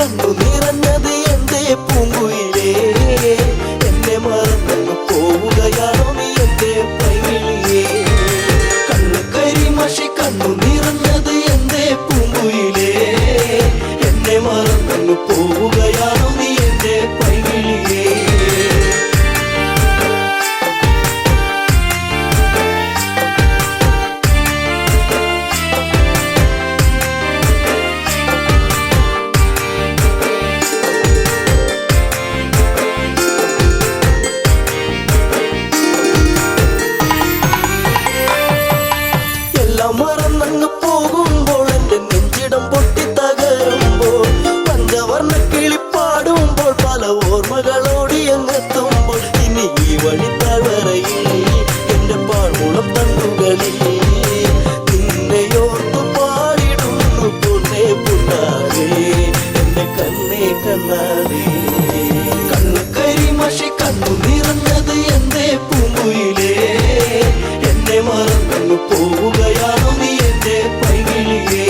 കണ്ണു നിറഞ്ഞത് എന്റെ പൂങ്കുയിലേ എന്നെ മറന്നു പോവുകയാണോ നീ എന്റെ പൈകിളിയേ കണ്ണു കരിമഷി കണ്ണു നിറഞ്ഞത് എന്റെ പൂങ്കുയിലേ എന്നെ മറന്നു പോവുകയാണോ നീ എന്റെ പൈകിളിയേ മറന്നങ്ങ് പോകുമ്പോൾ എന്റെ നെഞ്ചിടം പൊട്ടിത്തകരുമ്പോൾ പഞ്ചവർണ്ണ കിളിപ്പാടുമ്പോൾ പല ഓർമ്മകളോടി അങ്ങെത്തുമ്പോൾ ഇനി ഈ വഴി താഴ്വരയിൽ എന്റെ പാഴ്മുളം തണ്ടുകളിൽ നിന്നെയോർത്തു പാടിടുന്നു പൊന്നേ പുണ്ണാരേ എന്റെ കണ്ണേ കണ്ണാരേ കണ്ണു കരിമഷി കണ്ണു നിറഞ്ഞത് എന്റെ പൂങ്കുയിലേ എന്നെ മറന്നു പോവുകയാണോ നീ എന്റെ പൈകിളിയേ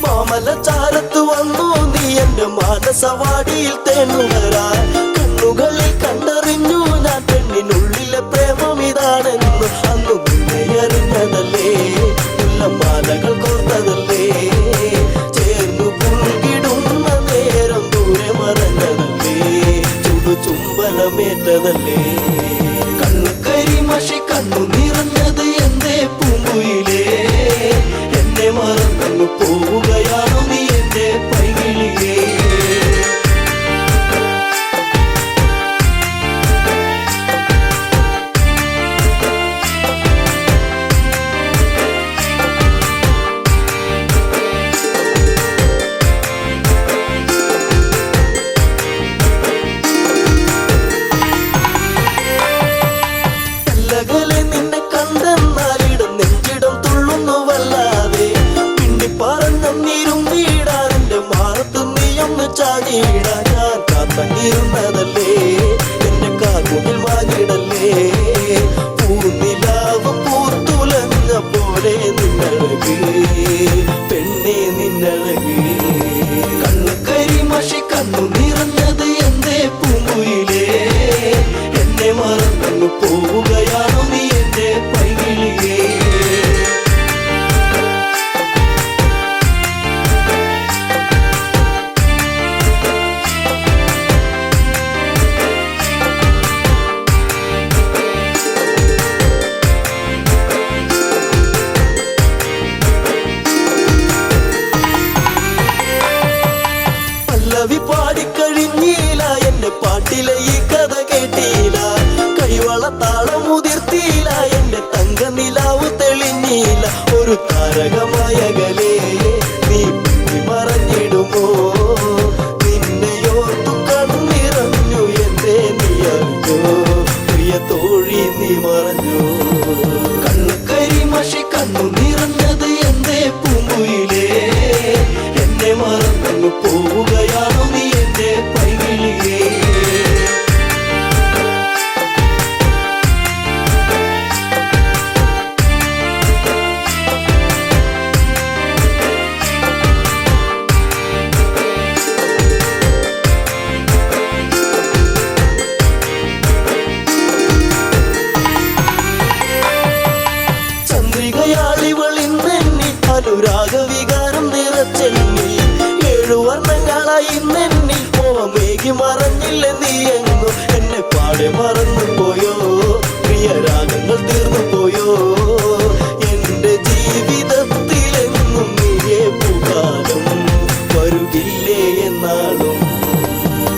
മാമലച്ചാരത്ത് വന്നു നീ എന്റെ മാനസവാടിയിൽ തേനുകരാൻ കണ്ണുകളിൽ കണ്ടറിഞ്ഞു ഞാൻ പെണ്ണിനുള്ളിലെ പ്രേമം ഇതാണെന്നു അന്നു നിന്നെ അറിഞ്ഞതല്ലേ മുല്ലമാലകൾ കോർത്തതല്ലേ ചേർന്നു പുൽകിടുന്ന നേരം ദൂരെ മറഞ്ഞതല്ലേ ചുടു ചുംബനമേറ്റതല്ലേ കണ്ണു കരിമഷി കണ്ണു നിറഞ്ഞത് എന്റെ പൂങ്കുയിലേ എന്നെ മറന്നു പോവുകയാണോ നീ എന്റെ പൈകിളിയേ നിന്നെ കണ്ടെന്നാലിടം നെഞ്ചിടം തുള്ളുന്നുവല്ലാതെ പിണ്ടി പറഞ്ഞിരും വീടാൻ എന്റെ മാറത്ത് നീയൊന്ന് ചാടിയിടാൻ ഞാൻ കാത്തങ്ങിരുന്നതല്ലേ എന്റെ കാർമുകിൽ വാങ്ങിടല്ലേ പൂനിലാവ് പൂത്തുലഞ്ഞ പോലെ നിന്നഴക് പെണ്ണെ നിന്നഴക് കണ്ണു കരിമഷി കണ്ണു നിറഞ്ഞത് എന്റെ പൂങ്കുയിലേ എന്നെ മറന്നു പോവുകയാണോ നീ എന്റെ പൈകിളിയേ പല്ലവി പാടിക്കഴിഞ്ഞില്ല എന്റെ പാട്ടിലെ ഈ കഥ കേട്ടില്ല കൈവള താളം മുതിർത്തിയില്ല എന്റെ തങ്ക നിലാവ് തെളിഞ്ഞില്ല ഒരു താരകമായകലേ നീ മറഞ്ഞിടുമോ നിന്നെയോർത്തു കണ്ണിറഞ്ഞു എന്റെ നീ അറിഞ്ഞോ പ്രിയ തോഴി നീ മറഞ്ഞു കണ്ണു കരിമഷി കണ്ണു നിറഞ്ഞത് എന്റെ പൂങ്കുയിലേ എന്നെ മറന്നു പോവുകയാണോ നീ എന്റെ പൈകിളിയേ ചന്ദ്രികയാളിവളിന്നെന്നി അനുരാഗവികാരം നിറച്ചെന്നി ഏഴുവർണ്ണങ്ങളായി നെന്നി മോഹമേകി മറഞ്ഞില്ല നീ എങ്ങു എന്നെ പാടെ മറന്നു പോയോ പ്രിയരാഗങ്ങൾ തീർന്നു പോയോ എന്റെ ജീവിതത്തിലെങ്ങും നീയേ പൂകാലം വരുകില്ലേ എന്നാളും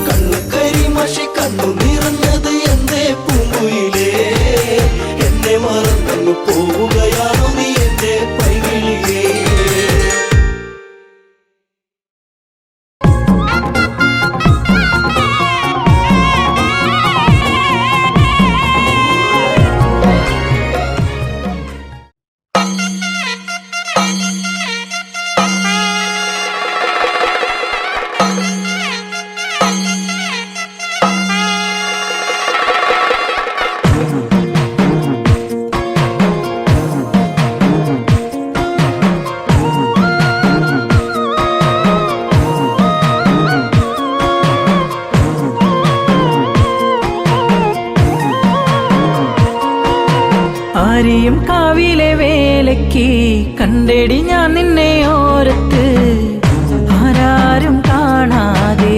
കണ്ണു കരിമഷി കണ്ണു നിറഞ്ഞത് എന്റെ പൂങ്കുയിലേ എന്നെ മറന്നു പോവുകയാണോ നീ എന്റെ പൈകിളിയേ ആരെയും കാവിലെ വേലയ്ക്ക് കണ്ടെടി ഞാൻ നിന്നെ ഓരത്ത് ആരാരും കാണാതെ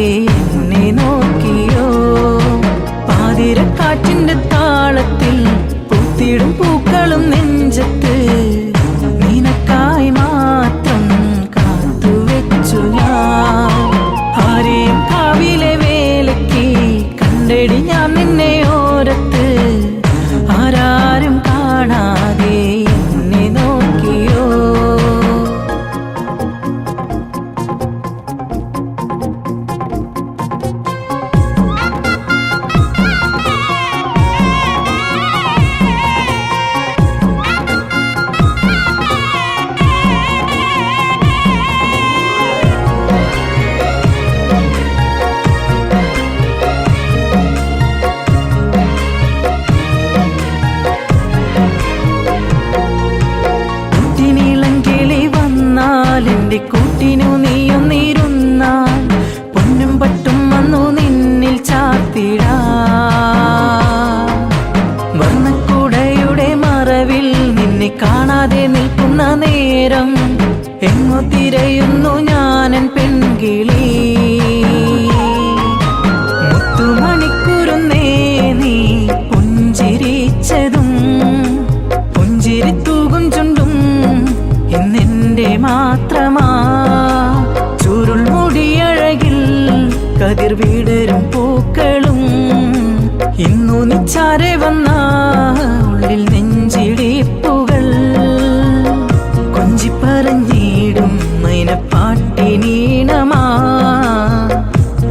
എന്നെ നോക്കിയോ പാതിരക്കാറ്റിന്റെ താളത്തിൽ പൂത്തിടും പൂക്കളും നെഞ്ചത്ത് നിനക്കായി മാത്രം കാത്തുവെച്ചു ഞാൻ ആരെയും കാവിലെ വേലയ്ക്ക് കണ്ടെടി ഞാൻ നിന്നെ ഓരത്ത് ആരാരും കാണാതെ എന്നെ നോക്കിയോ എന്റെ കൂട്ടിനു നീയൊന്നിരുന്നാൽ പൊന്നും പട്ടും വന്നു നിന്നിൽ ചാർത്തിടാ വർണ്ണക്കുടയുടെ മറവിൽ നിന്നെ കാണാതെ നിൽക്കുന്ന നേരം എങ്ങോ തിരയുന്നു ഞാനൻ പെൺകിളി മുത്തുമണിക്കുരുന്നേ നീ പുഞ്ചിരിച്ചതും പുഞ്ചിരി തൂകും ചുണ്ടും ഇന്നെന്റെ മാത്രമാ ചുരുൾ മുടിയഴകിൽ കതിർ വിടരും പൂക്കളും ഇന്നു നിച്ചാരെ വന്ന ഉള്ളിൽ നെഞ്ചിടിപ്പുകൾ കൊഞ്ചിപ്പറഞ്ഞിടും മൈനപ്പാട്ടിനീണമാ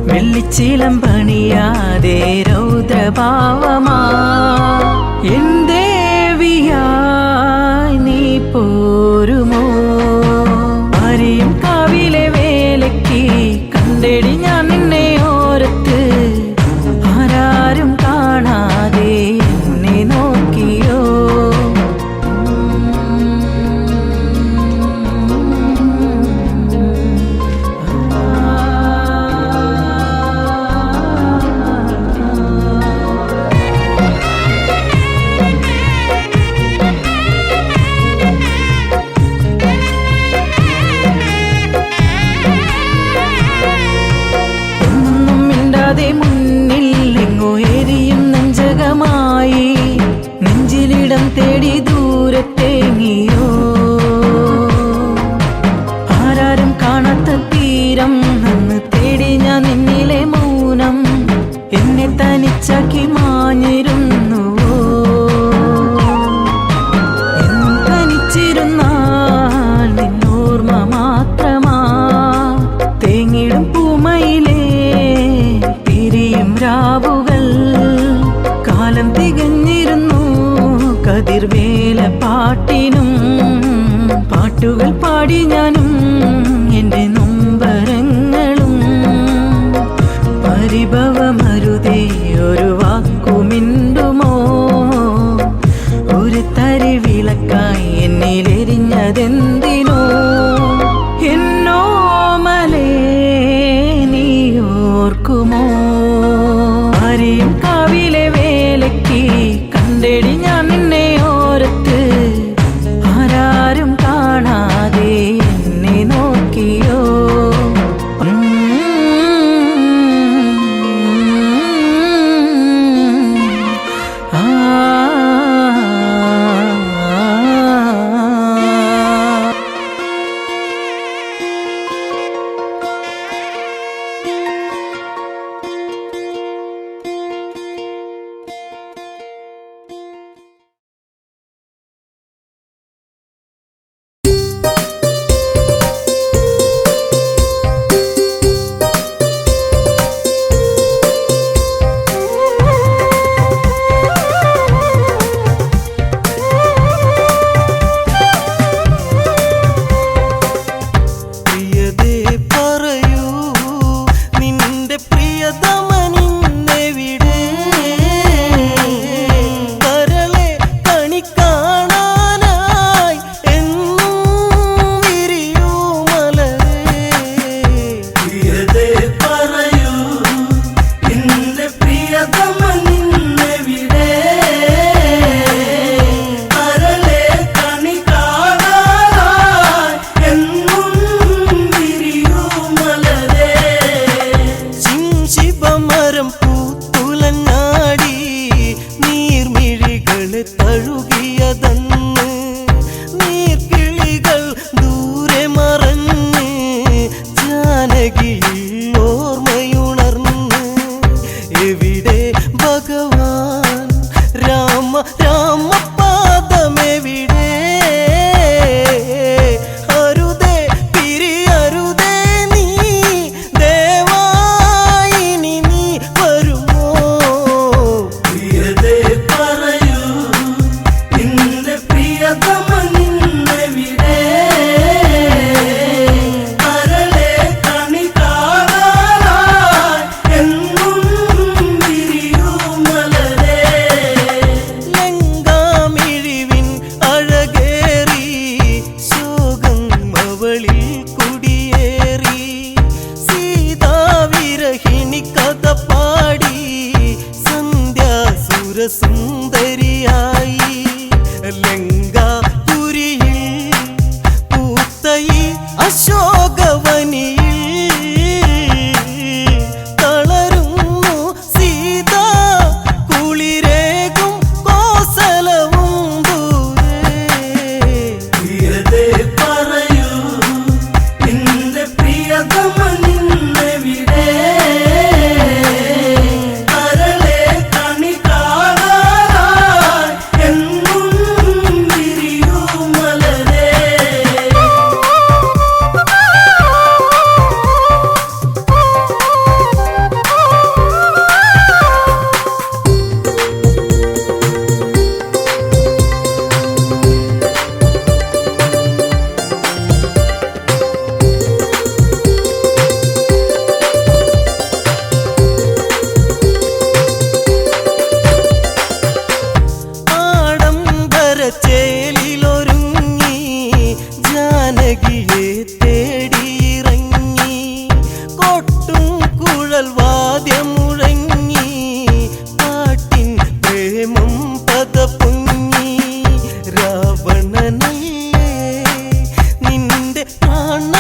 വെള്ളിച്ചിലം പണിയാതെ രൗദ്രഭാവമാ എന്തേവിയായി നീ പോരുമോ ആരെയും കാവിലെ വേലയ്ക്ക് കണ്ടെടി ഞാൻ നിന്നെ ഓരത്ത് ആരാരും കാണാതെ എന്നെ നോക്കിയോ മുന്നിൽ എങ്ങോ എരിയും നെഞ്ചകമായി നെഞ്ചിലിടം തേടി ദൂരത്തേങ്ങിയോ ആരാരും കാണാത്ത തീരം അന്ന് തേടി ഞാൻ നിന്നിലെ മൗനം എന്നെ തനിച്ചാക്കി മാഞ്ഞിരുന്നുവോ എന്നും തനിച്ചിരുന്നാൽ നിന്നോർമ്മ മാത്രമാ തേങ്ങിടും പൂമയിലേ രാവുകൾ കാലം തികഞ്ഞിരുന്നു കതിർവേല പാട്ടിനും പാട്ടുകൾ പാടി ഞാനും എൻ്റെ നൊമ്പരങ്ങളും പരിഭവമരുതേ ഒരു വാക്കുമിണ്ടുമോ ഒരു തരി വിളക്കായി എന്നിലെരിഞ്ഞതെന്തിനോ എന്നോ മലേ നീ ഓർക്കുമോ ആരെയും കാവിലെ വേലയ്ക്ക് കണ്ടെടി ഞാൻ നിന്നെ ഓരത്ത് ആരാരും കാണാതെ എന്നെ നോക്കിയോ മിഴികളെ തഴുകിയതന്ന് നീർക്കിളികൾ ദൂരെ മറഞ്ഞ് ജാനകിയിൽ ഓർമ്മയുണർന്ന് എവിടെ ഭഗവാൻ രാമ രാമപാദമെവിടെ അരുതേ പിരിയരുതേ നീ ദേവായിനി നീ വരുമോ പ്രിയതേ പറയൂ നിന്റെ പ്രിയതമ നിന്നെവിടെ കരളെ കണി കാണാനായി എന്നും വിരിയൂ മലരേ ലങ്കാമിഴിവിൻ അഴകേറി ശോകം അവളിൽ കുടിയേറി സീതാവിരഹിണി കഥ പാടി സന്ധ്യാസുരസുന്ദരിയായി ലങ്കാപുരിയിൽ പൂത്തയി അശോകവനിയിൽ തളരുന്നു സീത കുളിരേകും കോസലവും ദൂരെ പ്രിയതേ പറയൂ നിന്റെ പ്രിയതമ നിന്നെവിടെ കരളെ കണി കാണാനായി എന്നും വിരിയൂ മലരേ ആഡംബരച്ചേലിലൊരുങ്ങി ജാനകിയെ തേടിയിറങ്ങി കൊട്ടും കുഴൽ വാദ്യം മുഴങ്ങി പാട്ടിൻ പ്രേമം പദപൊങ്ങി രാവണനല്ലേ നിന്റെ പ്രാണനാഥനല്ലേ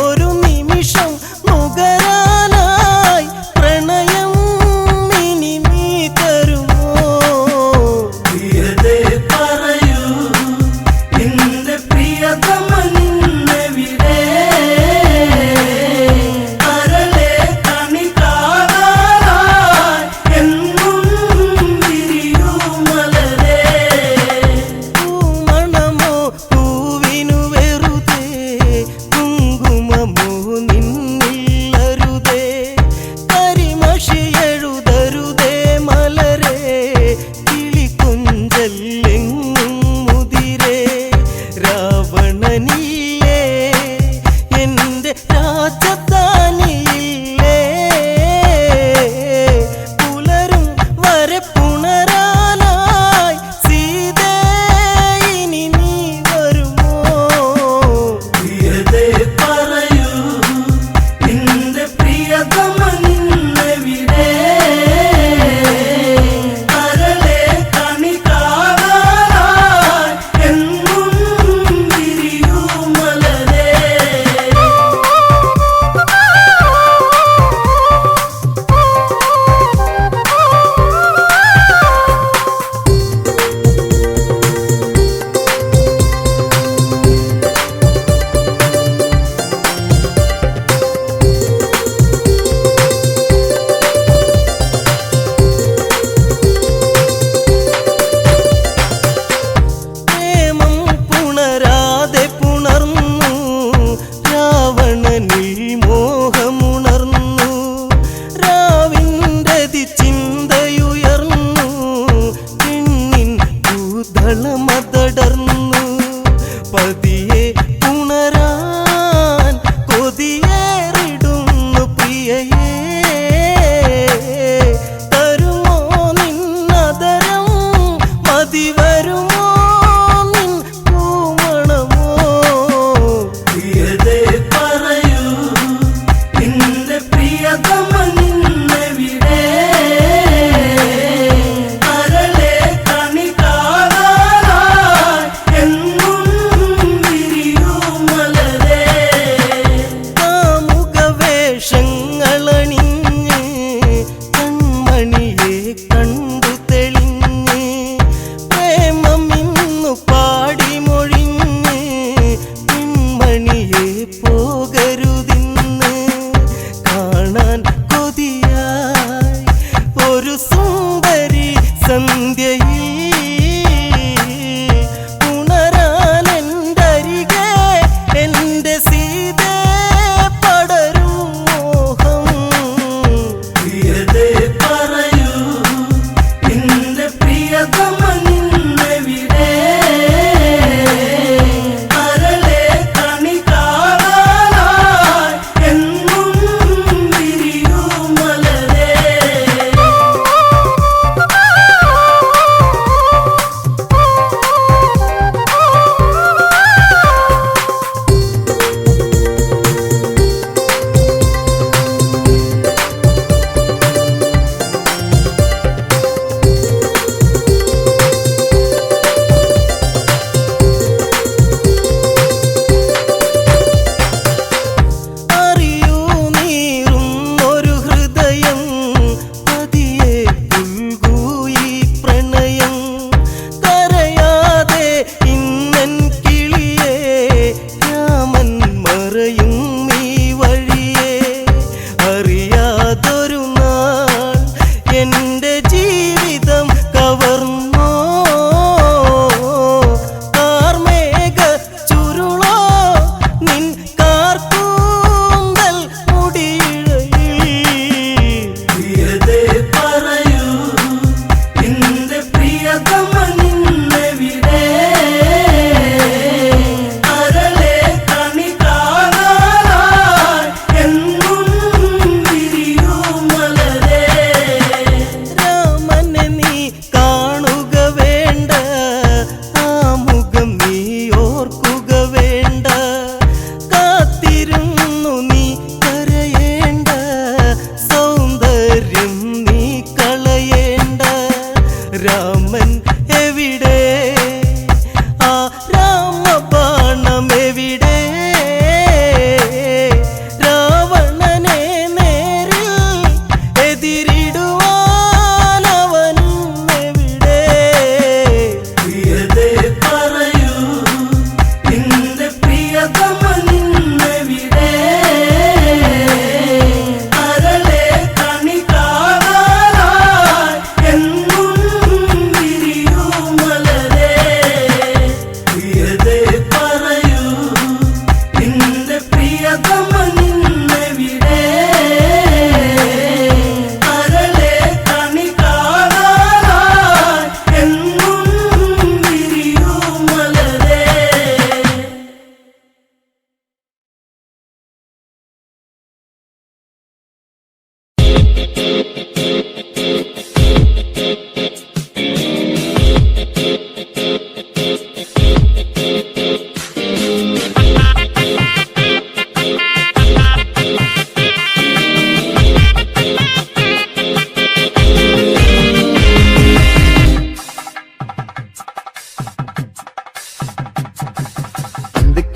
ഒരു നിമിഷം നുകരാനായി പ്രണയം ഇനി നീ തരുമോ പ്രിയതേ പറയൂ നിന്റെ പ്രിയതമ നിന്നെവിടെ കരളെ കണി കാണാനായി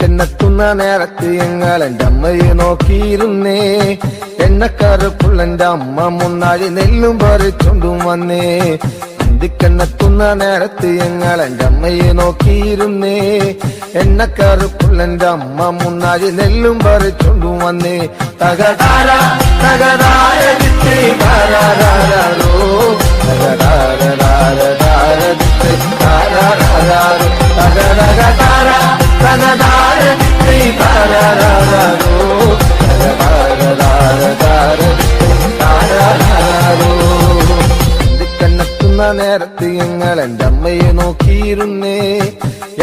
എന്നെത്തുന്ന നേരത്ത് ഞങ്ങൾ എൻ്റെ അമ്മയെ നോക്കിയിരുന്നേ. എണ്ണക്കറുപ്പുള്ളെൻ്റെ അമ്മ മുന്നാഴി നെല്ലും പറിച്ചുകൊണ്ടും വന്നേ. അന്തിക്കെന്നെത്തുന്ന നേരത്ത് ഞങ്ങൾ എൻ്റെ അമ്മയെ നോക്കിയിരുന്നേ. എണ്ണക്കറുപ്പുള്ളെൻ്റെ അമ്മ മുന്നാഴി നെല്ലും പറിച്ചുകൊണ്ടും വന്നേ. തകതാര തകതാര ദിത്തേ താരാരാരോ തകതാര ദിത്തേ താരാരാരോ തകതകതാര തകതാര ദിത്തേ താരാരാരോ തകതാര ദിത്തേ താരാരാരോ. കണ്ണെത്തുന്ന നേരത്ത് ഞങ്ങൾ എൻ്റെ അമ്മയെ നോക്കിയിരുന്നേ.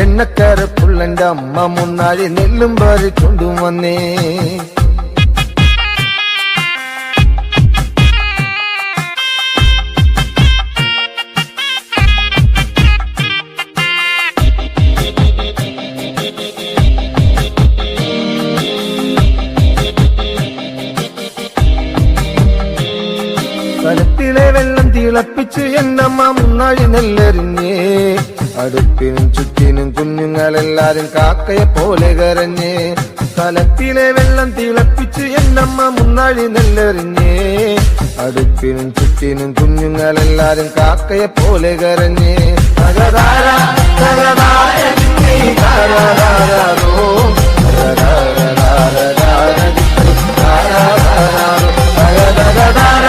എണ്ണക്കരപ്പുള്ളെൻ്റെ അമ്മ മുന്നാഴി നെല്ലും പറിച്ചുകൊണ്ടും വന്നേ. കലത്തിലെ വെള്ളം തിളപ്പിച്ച് എന്നമ്മ മുന്നാഴി നെല്ലെറിഞ്ഞേ. അടുപ്പിനും ചുറ്റിനും കുഞ്ഞുങ്ങളെല്ലാരും കാക്കയെ പോലെ കരഞ്ഞേ. കലത്തിലെ വെള്ളം തിളപ്പിച്ച് എന്നമ്മ മുന്നാഴി നെല്ലെറിഞ്ഞേ. അടുപ്പിനും ചുറ്റിനും കുഞ്ഞുങ്ങളെല്ലാരും കാക്കയെ പോലെ കരഞ്ഞേ. തകതാര തകതാര ദിത്തേ താരാരാരോ തകതാര ദിത്തേ താരാരാരോ തകതകതാര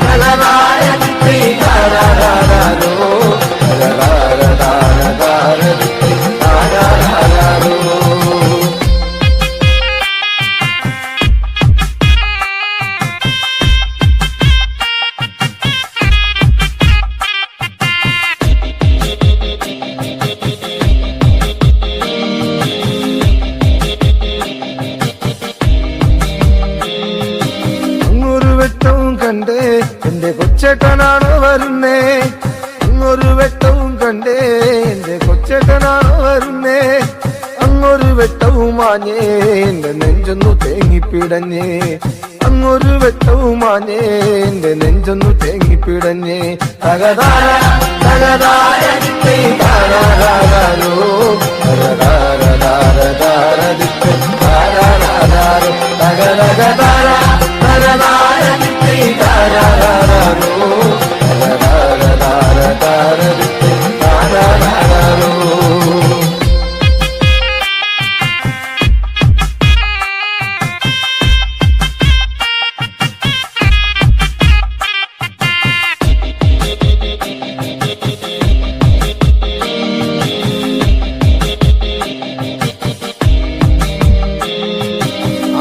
തകതാര ദിത്തേ താരാരാരോ എന്റെ കൊച്ചേട്ടനാണോ വരുന്നേ അങ്ങൊരു വെട്ടവും കണ്ടേ എന്റെ കൊച്ചേട്ടനാണോ വരുന്നേ അങ്ങൊരു വെട്ടവും മാഞ്ഞേ എന്റെ നെഞ്ചൊന്നു തേങ്ങിപ്പിടഞ്ഞേ അങ്ങൊരു വെട്ടവും മാഞ്ഞേ എന്റെ നെഞ്ചൊന്നു തേങ്ങിപ്പിടഞ്ഞേ തകതാര തകതാര ദിത്തേ താരാരാരോ തകതാര ദിത്തേ താരാരാരോ തകതകതാര തകതാര ദിത്തേ താരാരാരോ തകതാര ദിത്തേ താരാരാരോ.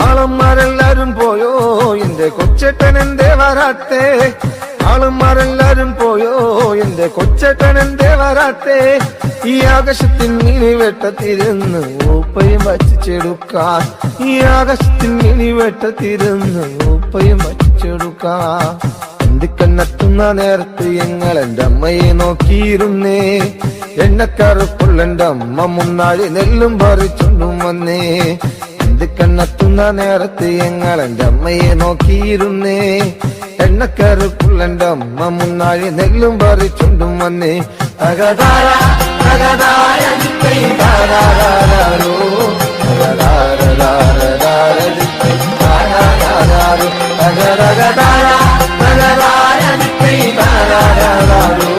ആളന്മാരെല്ലാരും പോയോ എന്റെ കൊച്ചേട്ടൻ എന്തേ വരാത്തേ ആളന്മാരെല്ലാരും പോയോ എന്റെ കൊച്ചേട്ടൻ എന്തേ വരാത്തേ ഈ ആകാശത്തിൽ മിനി വെട്ടത്തിരുന്ന് ഉപ്പയും വച്ചിച്ചെടുക്കാൻ ഈ ആകാശത്തിൽ മിനി വെട്ടത്തിരുന്ന് ഉപ്പയും വച്ചിച്ചെടുക്കാൻ എന്തിക്കന്നെത്തുന്ന നേരത്ത് ഞങ്ങൾ എന്റെ അമ്മയെ നോക്കിയിരുന്നേ എണ്ണക്കറുപ്പുള്ള എന്റെ അമ്മ മുന്നാഴി നെല്ലും പറിച്ചുണ്ടും വന്നേ കണ്ണെത്തുന്ന നേരത്ത് ഞങ്ങൾ എന്റെ അമ്മയെ നോക്കിയിരുന്നേ എണ്ണക്കറുപ്പുള്ള എന്റെ അമ്മ മുന്നാഴി നെല്ലും പറിച്ചുണ്ടും വന്നേ തകതാര തകതാര ദിത്തേ താരാരാരോ തകതാര ദിത്തേ താരാരാരോ തകതകതാര തകതാര ദിത്തേ താരാരാരോ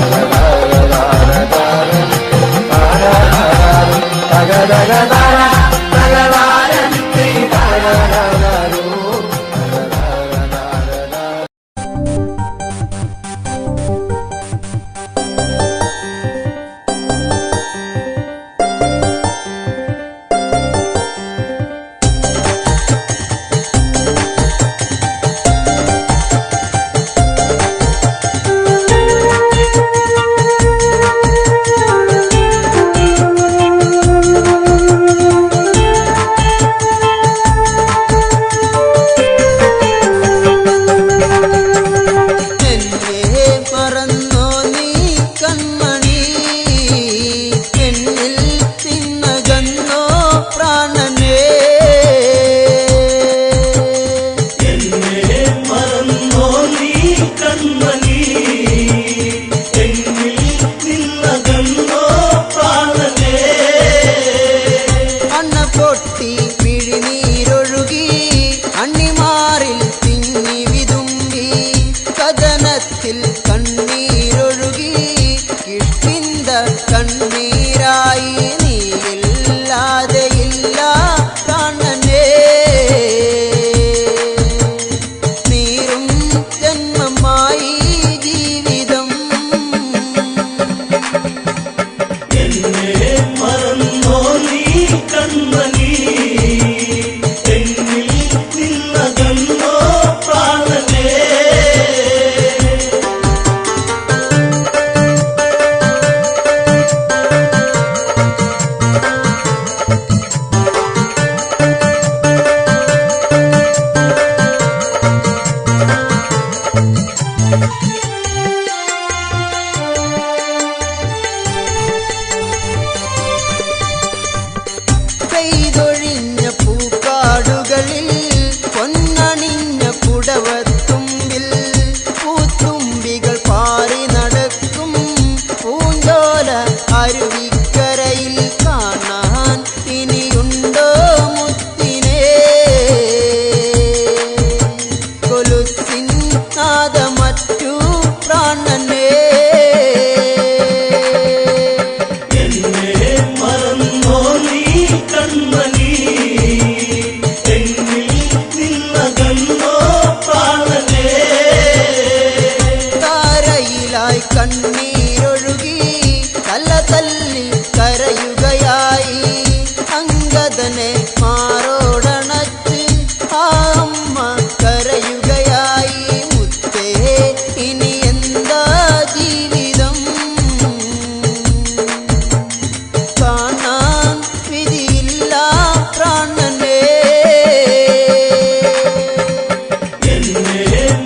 തകതാര ദിത്തേ താരാരാരോ തകതകതാര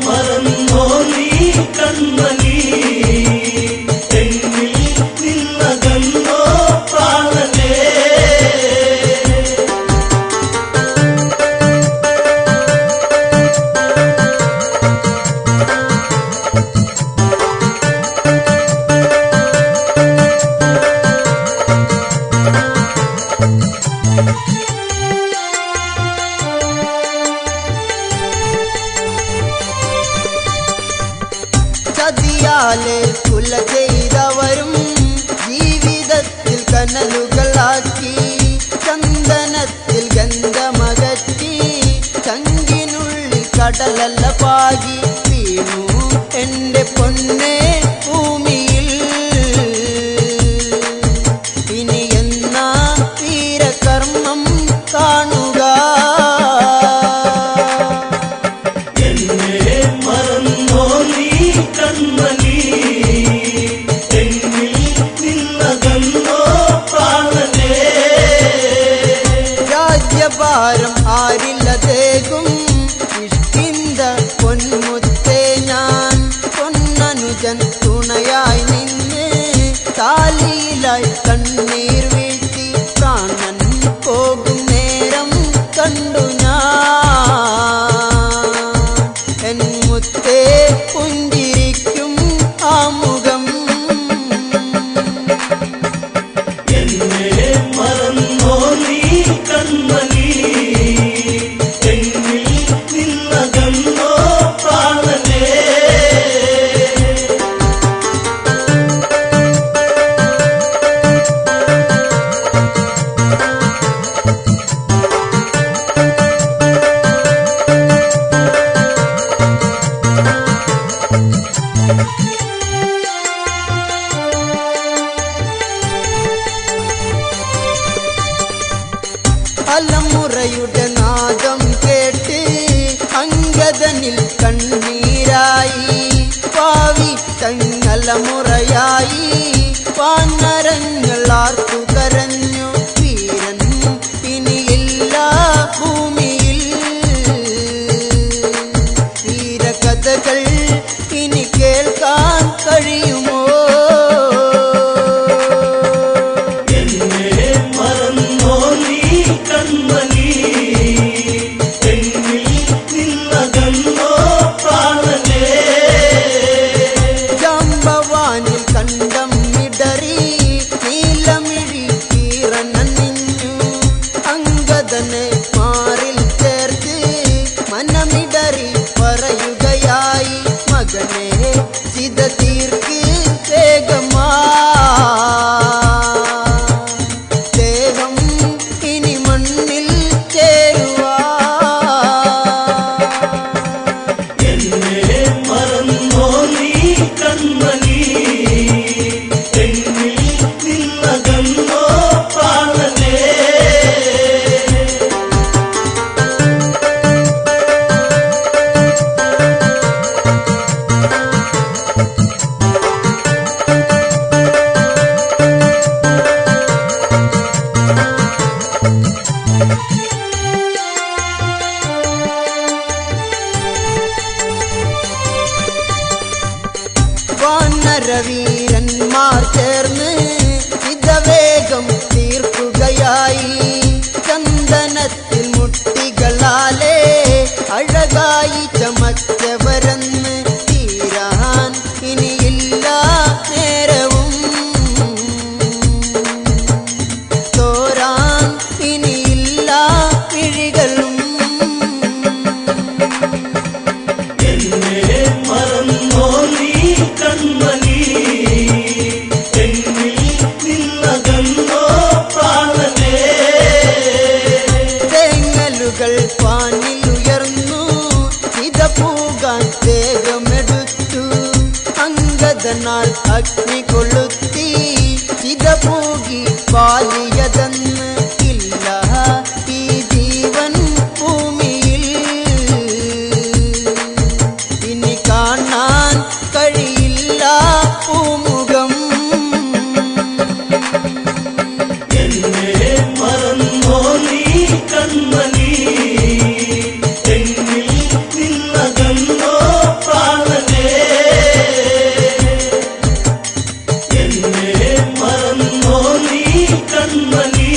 മറന്നോ ചതിയാലെ കുല ചെയ്തവരും ജീവിതത്തിൽ കനലുകളാക്കി ചന്ദനത്തിൽ ഗന്ധമകറ്റി ചങ്കിനുള്ളിൽ കടലല്ല പാകി വീണു എന്റെ പൊന്നെ ഭൂമിയിൽ. ഇനി എന്നാ വീരകർമ്മം കാണുക? എന്നെ മറന്നോ നീ കൺമണി, എന്നിൽ നിന്നകന്നോ പ്രാണനേ. രാജ്യഭാരം ആരില്ലതേകും ഇഷ്ടിന്ത പൊന്മുത്തേ ഞാൻ പൊന്നനുജൻ തുണയായി നിന്ന് താലിയിലായി കണ്ണീർ വീഴ്ത്തി പ്രാണൻ പോകും നേരം കണ്ടു ഞാൻ എൻ മുത്തേ പുഞ്ചിരിക്കും ആ മുഖം. എന്നെ മറന്നോ നീ കൺമണി, എന്നിൽ നിന്നകന്നോ പ്രാണനേ. അലമുറയുടെ നാദം കേട്ട് അങ്കദനിൽ കണ്ണീരായി പാവി തങ്ങലമുറയായി വാനരങ്ങൾ ആർത്തു കരഞ്ഞു വീരൻ ഇനിയില്ല ഭൂമിയിൽ. വീരകഥകൾ ഇനി കേൾക്കാൻ കഴിയുമോ? എന്നെ മറന്നോ നീ കൺമണി, എന്നിൽ നിന്നകന്നോ പ്രാണനേ. ജാമ്പവാനിൽ കണ്ടം ഇടറി നീലമിഴി കീറനണിഞ്ഞു അങ്കദനെ മാറിൽ ചേർത്ത് മനമിടറി പറയുകയായി മകനെ ചിത തീർക്ക് വേഗമാ ദേഹം ഇനി മണ്ണിൽ ചേരുവാ. എന്നെ മറന്നോ നീ കൺമണി, എന്നിൽ നിന്നകന്നോ പ്രാണനേ. വാനരവീരന്മാർ ചേർന്ന് ഇതവേഗം തീർക്കുകയായി ചന്ദനത്തിൽ മുട്ടികളാലേ അഴകായി ചമച്ചവരെന്ന് തീരാൻ ഇനിയില്ല നേരവും തോരാൻ ഇനിയില്ല പിഴികളും. എന്നെ മറന്നോ നീ കൺമണി, എന്നിൽ നിന്നകന്നോ പ്രാണനേ. തേങ്ങലുകൾ പാനിലുയർന്നു ഇത പൂകാൻ വേഗമെടുത്തു അങ്കദനാൽ അഗ്നി കൊളുത്തി ഇത പൂകി പാലിയതെന്ന് ഇല്ല ഈ ജീവൻ ഭൂമിയിൽ. ഇനി കാണാൻ കഴിയില്ല പൂമുഖം. എന്നെ മറന്നോ നീ കൺമണി, എന്നിൽ നിന്നകന്നോ പ്രാണനേ. എന്നെ മറന്നോ നീ കൺമണി,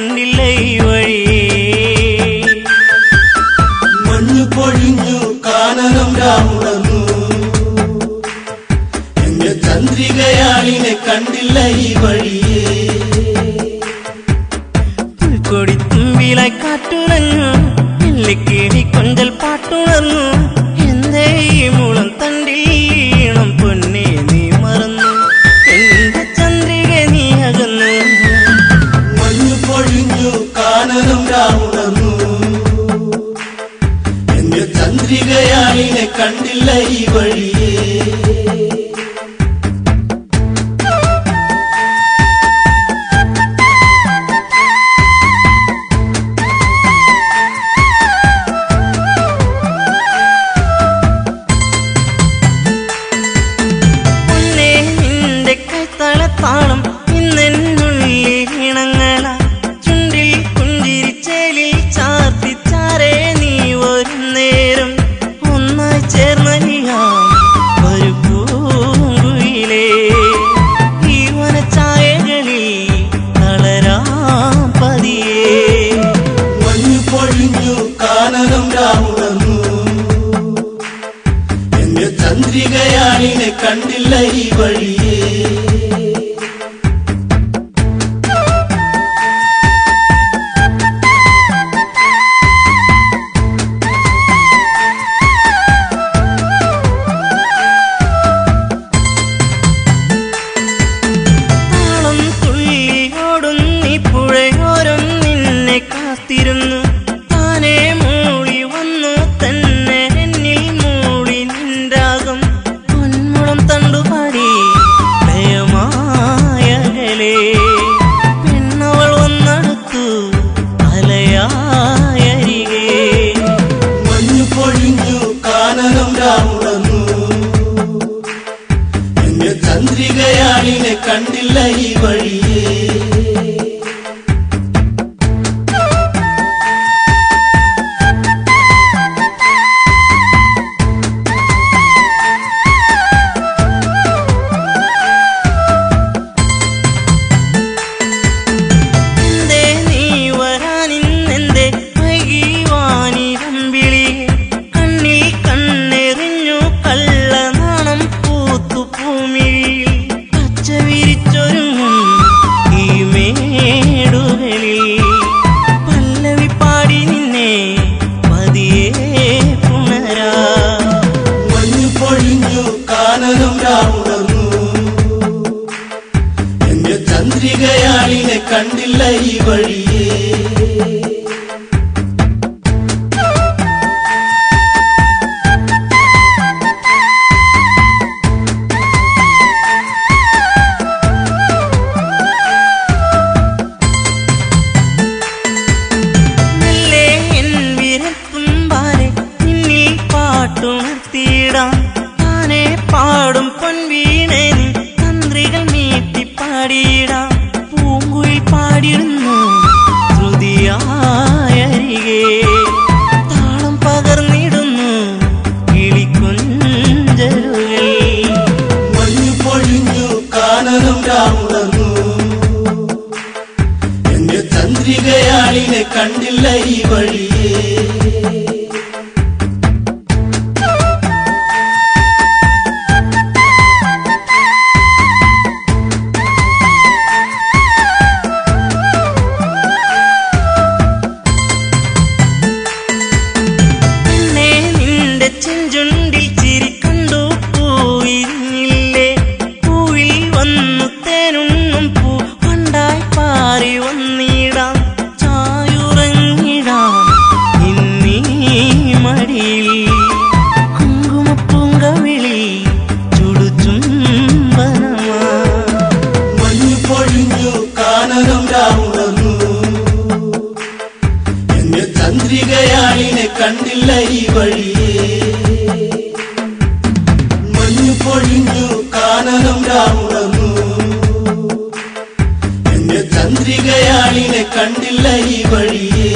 കണ്ടില്ല ഈ വഴി. മഞ്ഞു പൊഴിഞ്ഞു കാനനം രാമുണർന്നു, എന്റെ ചന്ദ്രികയാളിനെ കണ്ടില്ല ഈ വഴിയേ. പുൽക്കൊടിത്തുമ്പിലായി കാറ്റുലഞ്ഞു, കിളി കൊഞ്ചൽ പാട്ടുണർന്നു. എന്തേ ഈ മുളം തണ്ടിൽ ഈണം പൊന്നെ നീ മറന്നു, എന്റെ ചന്ദ്രിക നീ അകന്നു. മഞ്ഞു പൊഴിഞ്ഞു കാനനം രാമുണർന്നു, എന്റെ ചന്ദ്രികയാളിനെ കണ്ടില്ല ഈ വഴിയേ. താളം ഇന്നെന്നുള്ളിൽ ഇണങ്ങള, ചുണ്ടിൽ പുഞ്ചിരിച്ചേലിൽ ചാർത്തിച്ചാരേ നീ വരും നേരം. ഒന്നായി ചേർന്നലിയാം ഒരു പൂങ്കുയിലേ, ഈ വനച്ചായകളിൽ തളരാം പതിയേ. മഞ്ഞു പൊഴിഞ്ഞു കാനനം രാമുണർന്നു, എന്റെ ചന്ദ്രികയാളിനെ കണ്ടില്ല ഈ വഴിയേ. കാത്തിരുന്നു താനേ മൂളി വന്നു തന്നെ എന്നിൽ മൂളി നിൻരാഗം. പൊന്മുളം തണ്ടുപാടി ഭയമായകലേ, പെണ്ണവൾ വന്നടുത്തു അലയായരികേ. മഞ്ഞു പൊഴിഞ്ഞു കാനനം രാമുണർന്നു, എന്റെ ചന്ദ്രികയാളിനെ കണ്ടില്ല ഈ വഴിയേ. കാനനം രാമുണർന്നു, എന്റെ ചന്ദ്രികയാളിനെ കണ്ടില്ല ഈ വഴിയേ. മെല്ലെ എൻ വിരൽത്തുമ്പാലെ നിന്നിൽ പാട്ടുണർത്തിയിടാം. പാടും പൊൻവീണേ നീ തന്ത്രികൾ നീട്ടി പാടിയിടാം. പൂങ്കുയിൽ പാടിടുന്നു ശ്രുതിയായരികേ, താളം പകർന്നിടുന്നു കിളിക്കൊഞ്ചലുകൾ. മഞ്ഞു പൊഴിഞ്ഞു കാനനം രാമുണർന്നു, എന്റെ ചന്ദ്രികയാളിനെ കണ്ടില്ല ഈ വഴിയേ. ചെഞ്ചുണ്ടിൽ ചിരി കണ്ടു പൂവിരിഞ്ഞില്ലേ, പൂവിൽ വന്നു തേനുണ്ണും പൂ പണ്ടായി പാറി വന്നിടാം. ചായുറങ്ങിടാം ഇന്നീ മടിയിൽ, കുങ്കുമപ്പൂങ്കവിളി ചുടുചുംബനമാ. മഞ്ഞു പൊഴിഞ്ഞു കാനനം രാമുണർന്നു, എന്റെ ചന്ദ്രികയാളിനെ കണ്ടില്ല ഈ വഴിയേ. മഞ്ഞു പൊഴിഞ്ഞു കാനനം രാമുണർന്നു, എന്റെ ചന്ദ്രികയാളിനെ കണ്ടില്ല ഈ വഴിയേ.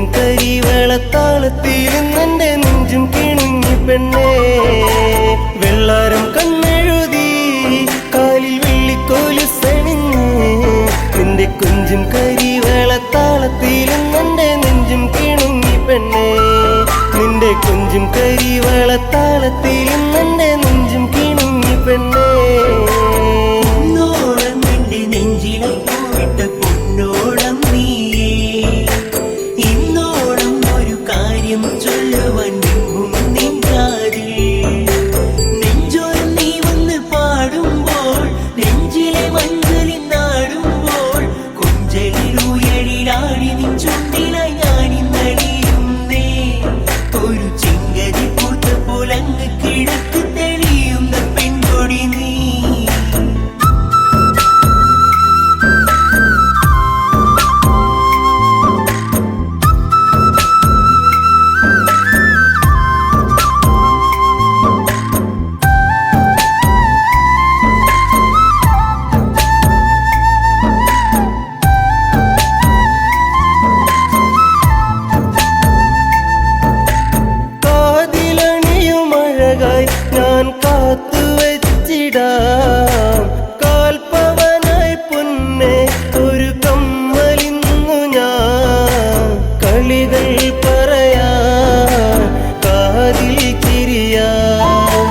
കൊഞ്ചും കരിവളത്താളത്തിൽ നിന്റെ നെഞ്ചും കിണുങ്ങി പെണ്ണേ വെള്ളാരം കണ്ണെഴുതി കാലിൽ വെള്ളിക്കോലുസണിഞ്ഞ് നിന്റെ കൊഞ്ചും കരിവളത്താളത്തിൽ നിന്റെ നെഞ്ചും കിണുങ്ങി പെണ്ണേ നിന്റെ കൊഞ്ചും കരിവളത്താളത്തിൽ നിന്റെ നെഞ്ചും കിണുങ്ങി പെണ്ണേ ഞാൻ കാത്തുവച്ചിടാം കാൽപ്പവനായി പൊന്നെ ഒരു കമ്മലിന്നു ഞാൻ കളികൾ പറയാൻ കാതിൽ ചിരിയാം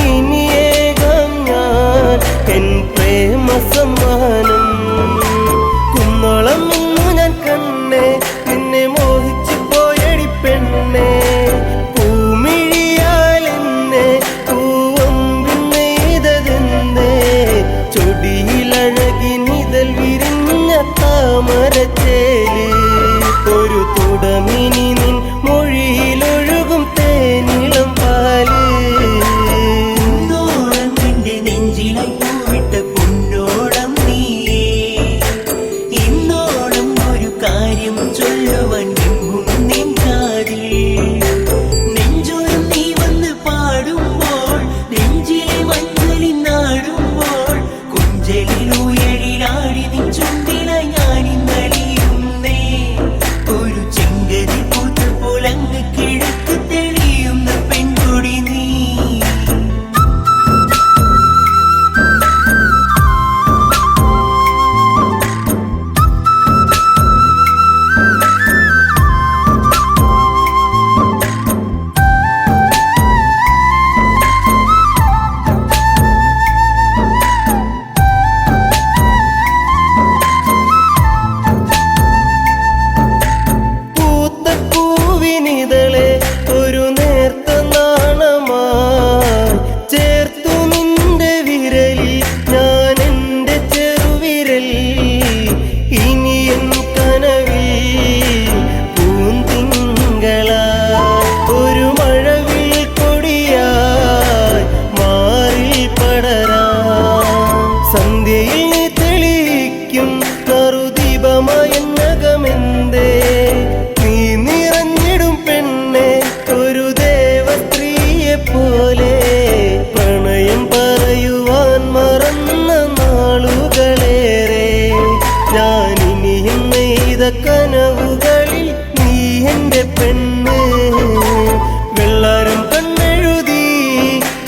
ഇനിയേകാം ഞാൻ എൻ പ്രേമ സമ്മാനം കുന്നോളം ഇന്നു ഞാൻ കണ്ണേ നിന്നെ മോഹിച്ചു പോയടി പെണ്ണേ ചൊടിയിലഴകിനിതൽ വിരിഞ്ഞ താമരച്ചേല് ഒരു തുടമിനി നിൻ മൊഴിയിലൊഴുകും തേനിളം പാല് നെഞ്ചിലായി പൂവിട്ട പൊന്നോളം നീയേ ഇന്നോളം ഒരു കാര്യം ചൊല്ലുവാൻ നിൻ കാതിൽ നെഞ്ചോരം നീ വന്ന് പാടുമ്പോൾ നെഞ്ചിലെ മഞ്ഞളി നാടുമ്പോൾ കുഞ്ചലിലുയരിലാടി നിൻ ചുണ്ടിലായി ഞാനിന്നലിയുന്നേ ഒരു ചെങ്കതി പൂത്ത പോലങ്ങ് കിഴക്ക് തെളിയുന്ന പെൺകൊടി നീ ഒരു നേർത്ത നാണമായി ചേർത്തു നിന്റെ വിരലിൽ ഞാൻ എൻ്റെ ചെറുവിരൽ ഇനി എൻ കനവിൽ പൂന്തിങ്കളായി ഒരു മഴവിൽ കൊടിയായി മാറിൽ പടരാം സന്ധ്യയിൽ നീ തെളിയിക്കും നറുദീപമായ നഗമെന്തേ നീ നിറഞ്ഞിടും പെണ്ണെ ഒരു ദേവസ്ത്രീയെ പോലെ പ്രണയം പറയുവാൻ മറന്ന നാളുകളേറെ ഞാനിനിയും നെയ്ത കനവുകളിൽ നീ എൻ്റെ പെണ്ണ് വെള്ളാരം കണ്ണെഴുതി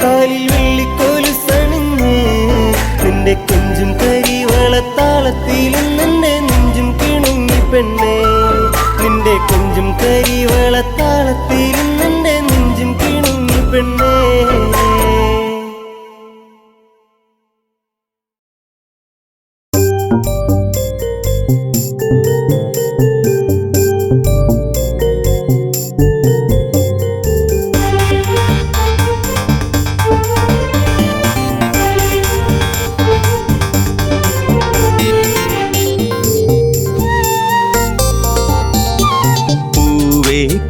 കാലിൽ വെള്ളിക്കോലുസണിഞ്ഞ് നിന്റെ കൊഞ്ചും കരിവളത്താളത്തിൽ നിന്റെ നെഞ്ചും കിണുങ്ങി പെണ്ണേ നിന്റെ കൊഞ്ചും കരിവളത്താളത്തിൽ നിന്റെ നെഞ്ചും കിണുങ്ങി പെണ്ണേ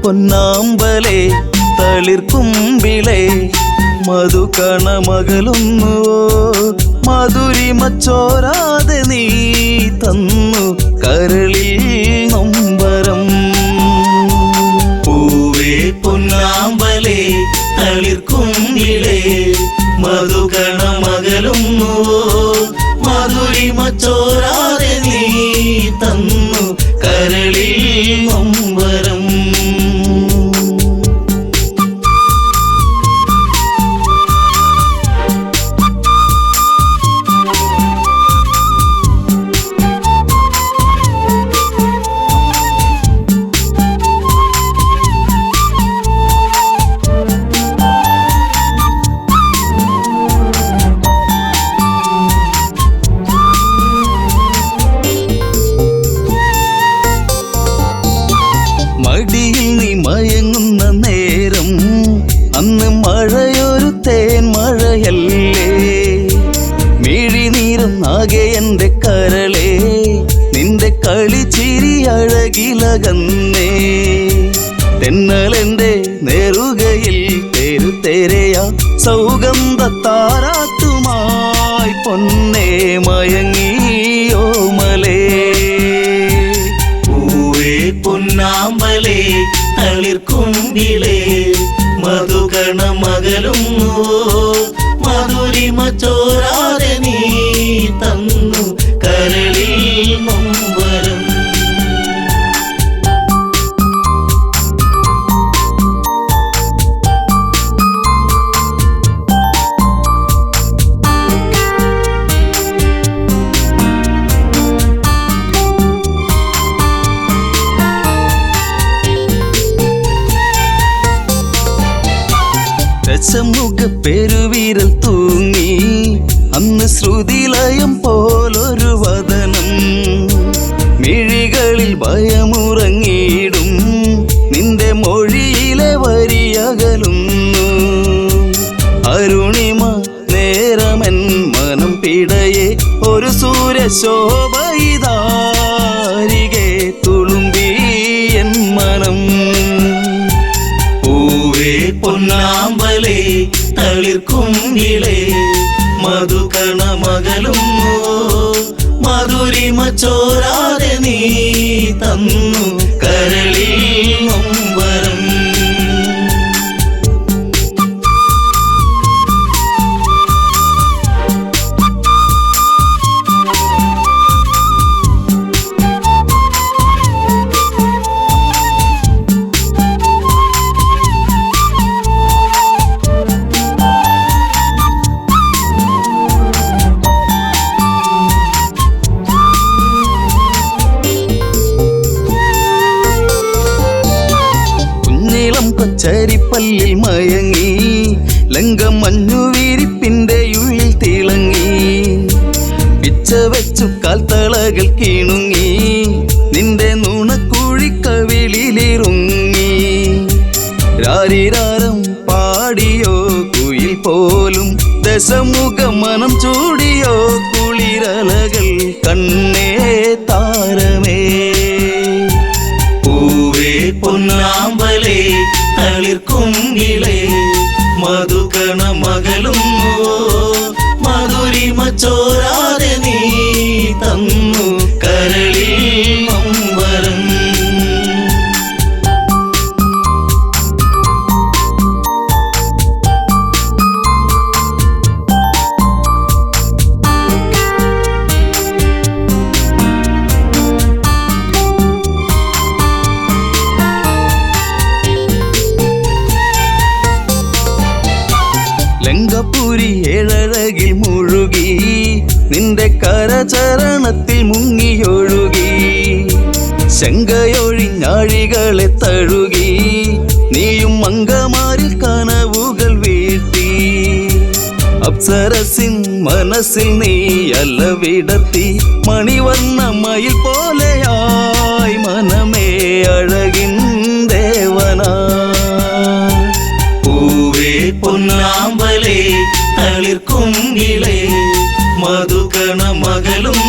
പൊന്നാമ്പലേ തളിർക്കുമ്പിളേ മധുകണമകലുന്നുവോ മധുരിമച്ചോരാതെ നീ തന്നു കരളിൽ നൊമ്പരം പൂവേ പൊന്നാമ്പലേ തളിർക്കുമ്പിളേ മധുകണമകലുന്നുവോ മധുരിമച്ചോരാതെ നീ തന്നു കരളിൽ നൊമ്പരം മയങ്ങുന്ന നേരം അന്ന് മഴയൊരു തേൻ മഴയല്ലേ മിഴിനീരം ആകെ എൻ്റെ കരളേ നിന്റെ കളിച്ചിരി അഴകിലകന്നേ തെന്നലെന്റെ നേറുകയിൽ തെരുതെരയാ സൗഗന്ധ താരാട്ടുമായി പൊന്നേ മയങ്ങിയോ മലേ പൂവേ പൊന്നാമ്പലേ തളിർക്കുമ്പിളേ മധുകണ മകലും മധുരിമ ചോരാതെ നീ തന്നു കരളിൽ നൊമ്പരം. ദശമുഖ പെരുവിരൽ തൂങ്ങി അന്ന് ശ്രുതിലയം പോലൊരു വദനം മിഴികളിൽ ഭയമുറങ്ങിയിടും നിന്റെ മൊഴിയിലെ വരിയകലുന്നു അരുണിമ നേരമൻ മനം പിടയെ ഒരു സൂര്യശോഭയിതാരികെ തുളുമ്പി എൻ മനം. പൂവേ പൊന്നാമ്പലേ തളിർക്കുമ്പിളേ മധുകണ മകലും മധുരിമ ചോരാതെ നീ തന്നു കരളിൽ നൊമ്പരം. ചരിപ്പല്ലിൽ മയങ്ങി ലങ്കമഞ്ഞു വിരിപ്പിന്റെ ഉള്ളിൽ തിളങ്ങി പിച്ച വെച്ചു കാൽത്തളകൾ കിണുങ്ങി നിന്റെ നുണക്കുഴിക്കവിളിലിറുങ്ങി രാരിരാരം പാടിയോ കുയിൽ പോലും ദശമുഖ മനം ചൂടിയോ കുളിരലകൾ കണ്ണേ താരമേ. പൂവേ പൊന്നാമ്പലേ തളിർക്കുമ്പിളേ മധുകണ മകലും മധുരിമ ചോരാതെ നീ തന്നു കരളിൽ നൊമ്പരം. ലങ്കപുരി ഏഴഴകിൽ മുഴുകി നിന്റെ കരചരണത്തിൽ മുങ്ങിയൊഴുകി ശങ്കയൊഴിഞ്ഞാഴികളെ തഴുകി നീയും മങ്കമാരിൽ കനവുകൾ വീഴ്ത്തി അപ്സരസിൻ മനസ്സിൽ നീ അല്ല വിടർത്തി മണിവർണ്ണ മയിൽ പോലെയായി മനമേ അഴകിൻ ദേവനാ. പൂവേ പൊന്നാമ്പലേ തളിർക്കുമ്പിളേ മധുകണ മകലും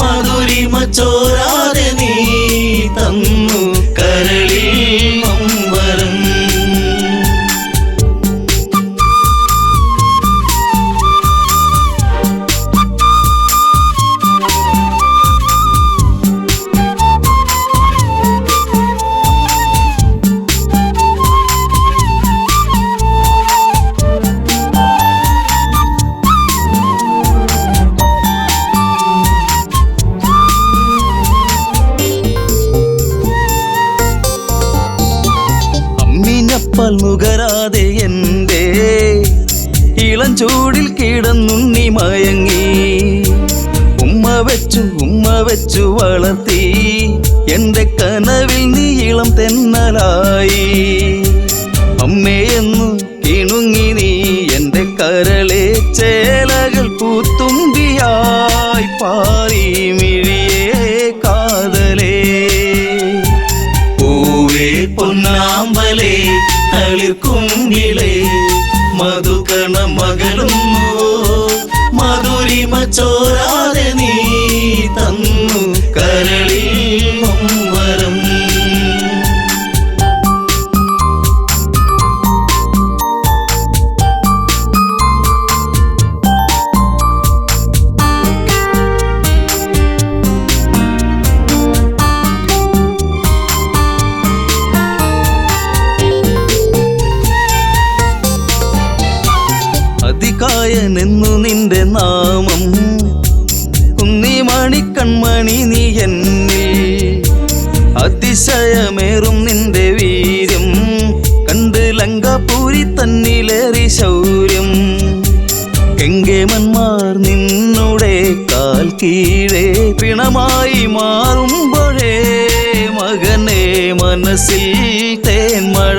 മധുരിമ ചോരാതെ നീ തന്നു കരളിൽ നൊമ്പരം. പാൽ നുകരാതെ എൻ്റെ ഇളം ചൂടിൽ കിടന്നുണ്ണി മയങ്ങി ഉമ്മ വെച്ചു വളർത്തി എൻ്റെ കനവിൽ നീ ഇളം തെന്നലായി അമ്മയെന്നു കിണുങ്ങി നീ എൻ്റെ കരളെ ചേലകൾ പൂത്തുമ്പിയായി പാറി മിഴിയേ കാതലേ. പൂവേ പൂവേ പൊന്നാമ്പലേ തളിർക്കുങ്കിളേ മധുകണ മകളുന്നു മധുരിമ ചോരാതെ നീ തന്നു കരളിൽ മമ്പരം. അതികായനെന്നു നിന്റെ നാമം കുന്നിമണി കൺമണി നീ എന്നിൽ അതിശയമേറും നിന്റെ വീര്യം കണ്ട് ലങ്കാപൂരി തന്നിലേറി ശൗര്യം. കെങ്കേമന്മാർ നിന്നുടെ കാൽ കീഴേ പിണമായി മാറുമ്പോഴേ മകനെ മനസ്സിൽ തേന്മഴ.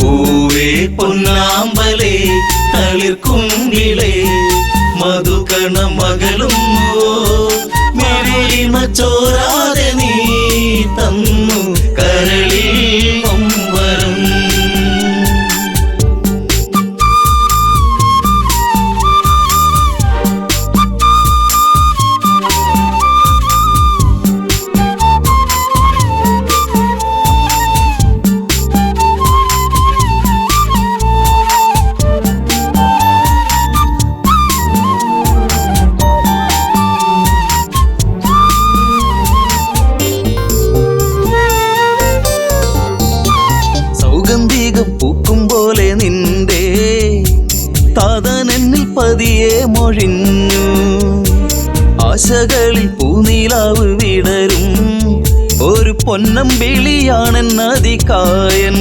പൂവേ പൊന്നാമ്പലേ തളിർക്കുങ്കിളേ മധുകണ മകളുന്നു മധുരിമ ചോരാതെ നീ തന്നു കരളിൽ മമ്പരം. സൗഗന്ധികം പൂക്കും പോലെ നിന്റെ താതനെന്നിൽ പതിയെ മൊഴിഞ്ഞു. ആശകളിൽ പൂനീലാവ് വിടരും ഒരു പൊന്നമ്പിളിയാണെന്നതികായൻ.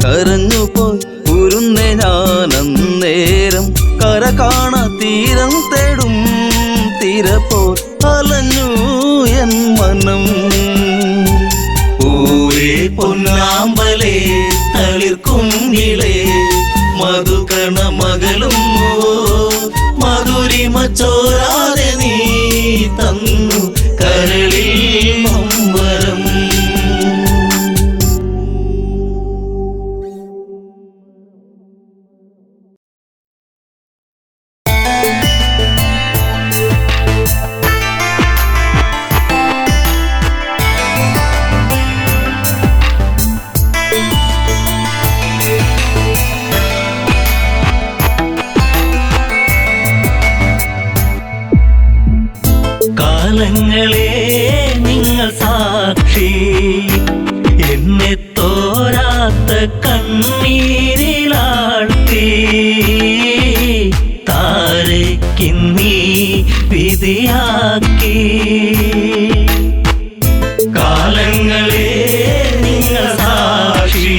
കരഞ്ഞുപോയി ഉരുന്നേ ഞാനന്നേരം കര കാണാ തീരം തേടും തിരപ്പോ അലഞ്ഞു എൻ മനം. പൂവേ പൊന്നാമ്പലേ തളിർക്കുങ്കിളേ മധുകണ മകളുന്നു മധുരിമ ചോരാതെ നീ തന്നു കരളിൽ മമ്പരം. കാലങ്ങളെ നിങ്ങൾ സാക്ഷി എന്നെ തോരാത്ത കണ്ണീരിലാഴ്ത്തി താരയ്ക്കിന്നീ വിധിയാക്കി. കാലങ്ങളെ നിങ്ങൾ സാക്ഷി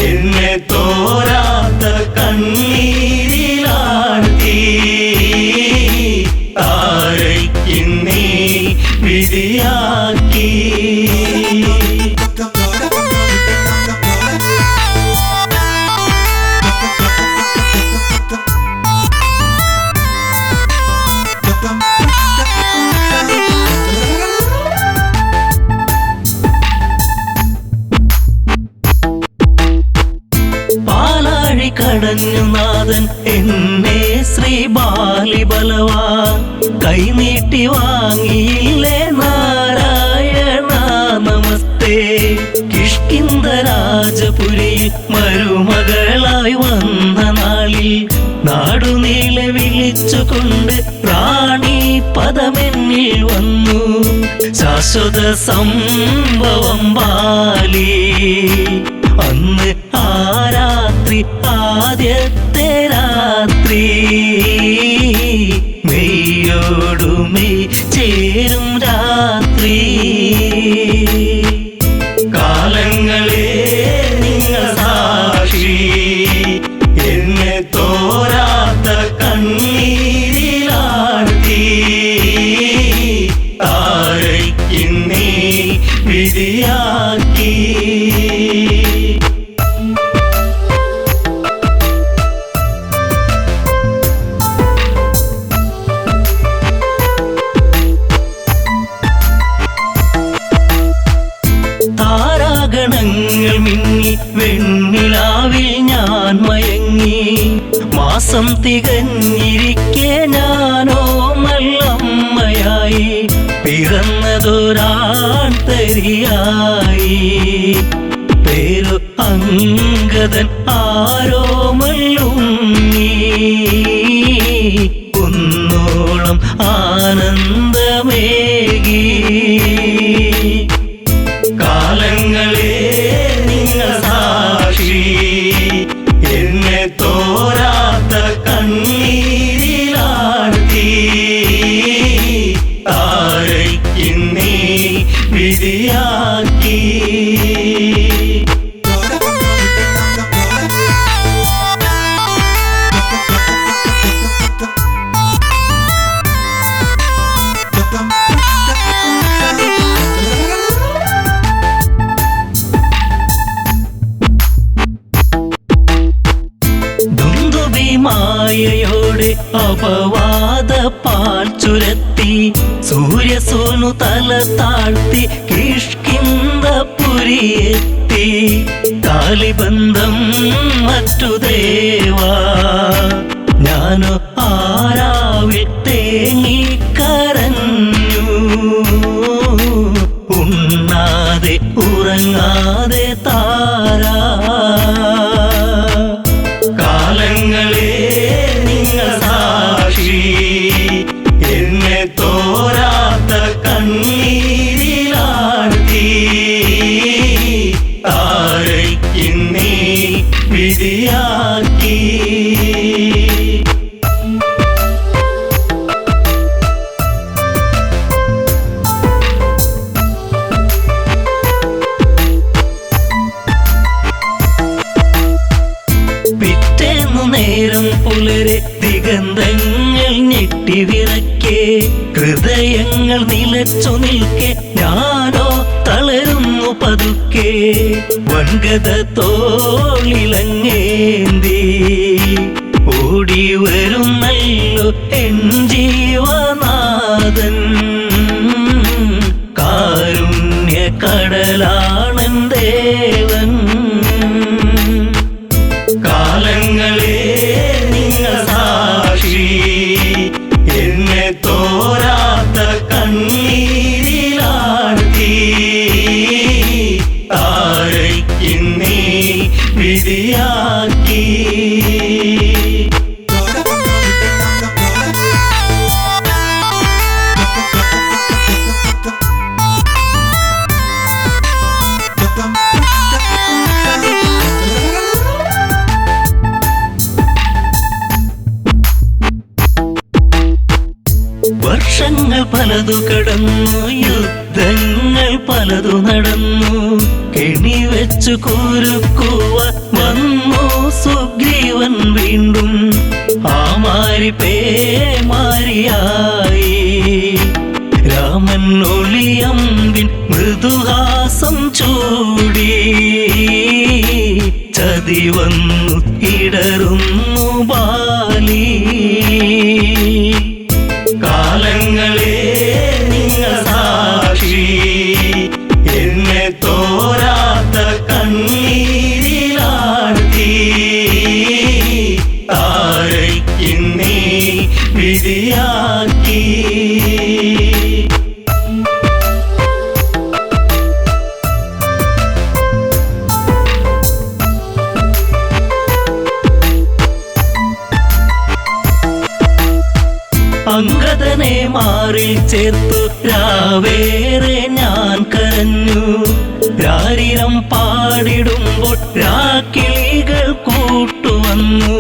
എന്നെ തോരാത്ത കണ്ണീരിലാഴ്ത്തി താരയ്ക്കിന്നീ വിധിയാക്കി. പാലാഴി കടഞ്ഞു നാഥൻ എന്നെ ശ്രീ ബാലിബലവാ കൈനീട്ടി വാങ്ങിയില്ലേ നാരായണ നമസ്തേ. കിഷ്കിന്ധ രാജപുരിയിൽ മരുമകളായി വന്ന നാളിൽ നാടുനീളെ വിളിച്ചുകൊണ്ട് റാണി പദമെന്നിൽ വന്നു. ശാശ്വത സംഭവം ബാലി അന്ന് ആ രാത്രി ആദ്യത്തെ രാത്രി മെയ്യോടുമേ ചേരും രാത്രി. കാലങ്ങളെ നിങ്ങൾ സാക്ഷി എന്നെ തോരാത്ത കണ്ണീരിലാഴ്ത്തി താരയ്ക്കിന്നീ വിധിയാക്കി. താരാഗണങ്ങൾ മിന്നി വെണ്ണിലാവിൽ ഞാൻ മയങ്ങി മാസം തികഞ്ഞിരിക്കെ ഞാനോ നല്ലമ്മയായി പിറന്നതൊരാൺ തരിയായി പേരു അങ്കദൻ ആരോമല്ലുണ്ണി കുന്നോളം ആനന്ദമേകി കാലങ്ങളെ നിങ്ങൾ സാക്ഷി എന്നെ തോരാത്ത കണ്ണീരിലാഴ്ത്തി താരയ്ക്കിന്നീ വിധിയാക്കി മായയോടെ അപവാദ പാൽ ചുരത്തി സൂര്യസോനു തല താഴ്ത്തി കിഷ്കിന്ധപുരിയെത്തി കാലിബന്ധം മറ്റു ദേവാ ഞാനോ ആരാവിൽ തേങ്ങിക്കരഞ്ഞു ഉണ്ണാതെ ഉറങ്ങാതെ താരാ കാലങ്ങളെ നിങ്ങൾ സാക്ഷി എന്നെ തോരാത്ത കണ്ണീരിലാഴ്ത്തി താരയ്ക്കിന്നീ വിധിയാക്കി നേരം പുലരെ ദിഗന്ധങ്ങൾ ഞെട്ടിവിറക്കെ ഹൃദയങ്ങൾ നിലച്ചു നിൽക്കെ ഞാനോ തളരുന്നു പതുക്കെ വൻഗത തോളിലങ്ങേന്തി ഓടി വരുന്നല്ലോ എൻ ജീവനാഥൻ കാരുണ്യ കടലാണൻ ദേവൻ കാലങ്ങളെ നിങ്ങൾ സാക്ഷി എന്നെ തോരാത്ത കണ്ണീരിലാഴ്ത്തി താരയ്ക്കിന്നീ വിധിയാക്കി വർഷങ്ങൾ പലതു കടന്നു യുദ്ധങ്ങൾ പലതു നടന്നു കെണി വെച്ചു കുരുക്കുവാൻ വന്നു സുഗ്രീവൻ വീണ്ടും ആ മാരി പേമാരിയായി രാമൻ ഒളിയമ്പിൻ മൃദുഹാസം ചൂടി ചതി വന്നു ഇടറുന്നു ബാലി കാലങ്ങളെ നിങ്ങൾ സാക്ഷി എന്നെ തോരാത്ത കണ്ണീരിലാഴ്ത്തി താരയ്ക്കിന്നീ വിധിയാക്കി അങ്കദനെ മാറിൽ ചേർത്തു രാവേറെ ഞാൻ കരഞ്ഞു രാരിരം പാടിടുമ്പോൾ രാക്കിളികൾ കൂട്ടുവന്നു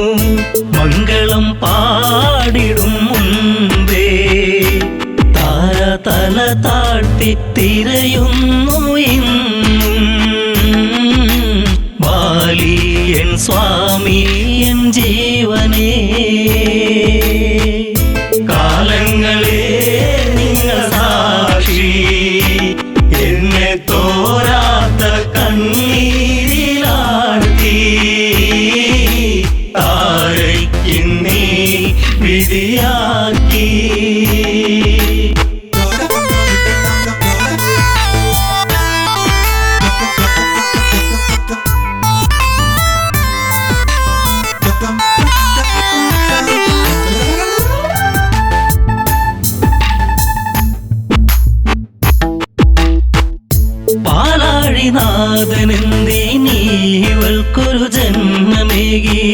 മംഗളം പാടിടും മുൻപേ താര തല താഴ്ത്തി തിരയുന്നു ഇന്നും ബാലിയൻ സ്വാമി എൻ ജീവനേ കാലങ്ങളെ നിങ്ങൾ സാക്ഷി എന്നെ തോരാത്ത കണ്ണീരിലാഴ്ത്തി താരയ്ക്കിന്നീ വിധിയാക്കി ആദിനാഥനെന്തേ നീവൾക്കൊരു ജന്മമേകി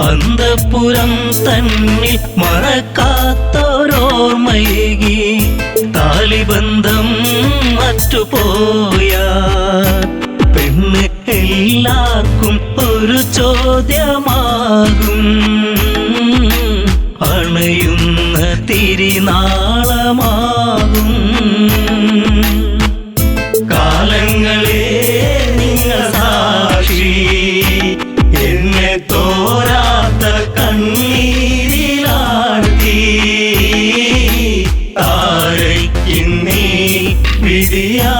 അന്തഃപുരം തന്നിൽ മറക്കാത്തോരോർമ്മയേകി താലിബന്ധം മറ്റുപോയ പെണ്ണ് എല്ലാവർക്കും ഒരു ചോദ്യമാകും അണയുന്ന തിരിനാളമാകും കാലങ്ങളെ നിങ്ങൾ സാക്ഷി എന്നെ തോരാത്ത കണ്ണീരിലാഴ്ത്തി താരയ്ക്കിന്നീ വിധിയാ